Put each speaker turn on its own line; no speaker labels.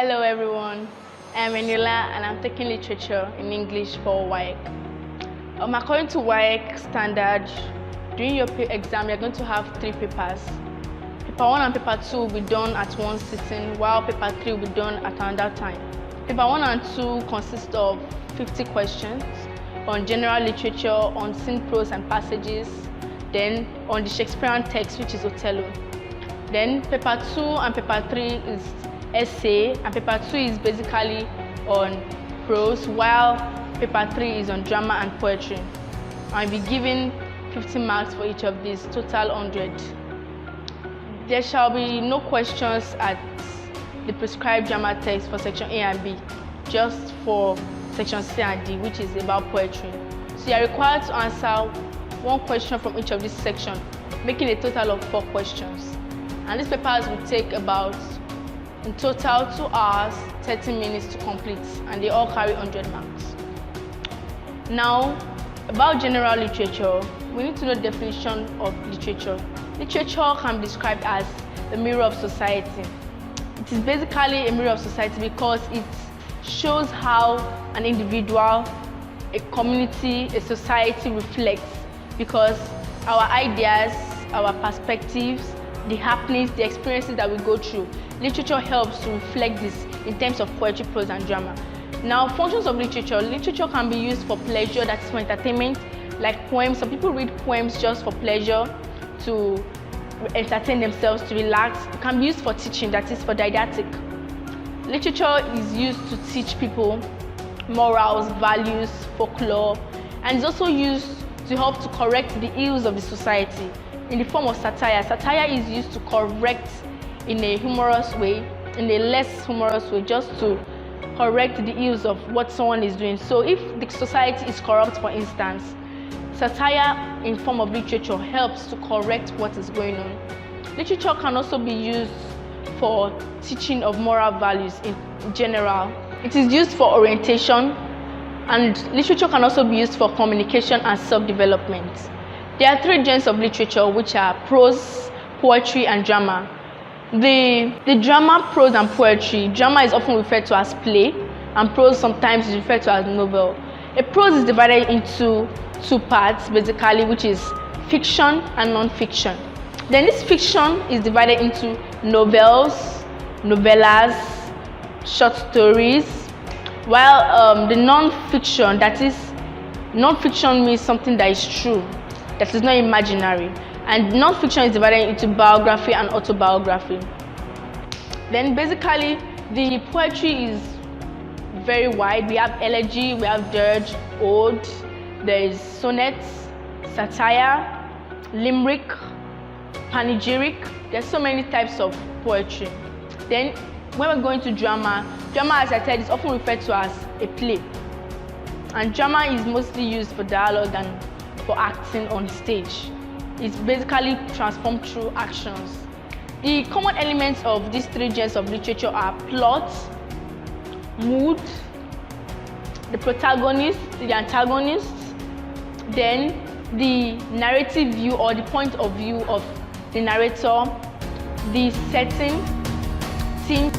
Hello everyone, I'm Eniola and I'm taking literature in English for WAEC. According to WAEC standard, during your exam you're going to have 3 papers. Paper 1 and paper 2 will be done at one sitting, while paper 3 will be done at another time. Paper 1 and 2 consist of 50 questions on general literature, on scene prose and passages, then on the Shakespearean text, which is Othello. Then paper 2 and paper 3 is essay, and paper 2 is basically on prose, while paper 3 is on drama and poetry. I'll be giving 50 marks for each of these, total 100. There shall be no questions at the prescribed drama text for section A and B, just for section C and D, which is about poetry. So you are required to answer 1 question from each of these sections, making a total of 4 questions. And these papers will take about, in total, 2 hours, 30 minutes to complete, and they all carry 100 marks. Now, about general literature, we need to know the definition of literature. Literature can be described as the mirror of society. It is basically a mirror of society because it shows how an individual, a community, a society reflects, because our ideas, our perspectives, the happenings, the experiences that we go through, literature helps to reflect this in terms of poetry, prose, and drama. Now, functions of literature. Literature can be used for pleasure, that is for entertainment, like poems. Some people read poems just for pleasure, to entertain themselves, to relax. It can be used for teaching, that is for didactic. Literature is used to teach people morals, values, folklore, and it's also used to help to correct the ills of the society in the form of satire. Satire is used to correct in a humorous way, in a less humorous way, just to correct the ills of what someone is doing. So if the society is corrupt, for instance, satire in form of literature helps to correct what is going on. Literature can also be used for teaching of moral values in general. It is used for orientation, and literature can also be used for communication and self-development. There are 3 genres of literature, which are prose, poetry, and drama. The drama, prose, and poetry. Drama is often referred to as play, and prose sometimes is referred to as novel. A prose is divided into 2 parts, basically, which is fiction and non-fiction. Then this fiction is divided into novels, novellas, short stories, while the non-fiction, that is, non-fiction means something that is true, that is not imaginary. And non-fiction is divided into biography and autobiography. Then basically, the poetry is very wide. We have elegy, we have dirge, ode, there is sonnets, satire, limerick, panegyric. There's so many types of poetry. Then when we're going to drama, as I said, is often referred to as a play. And drama is mostly used for dialogue and for acting on stage. It's basically transformed through actions. The common elements of these 3 genres of literature are plot, mood, the protagonist, the antagonist, then the narrative view or the point of view of the narrator, the setting, theme.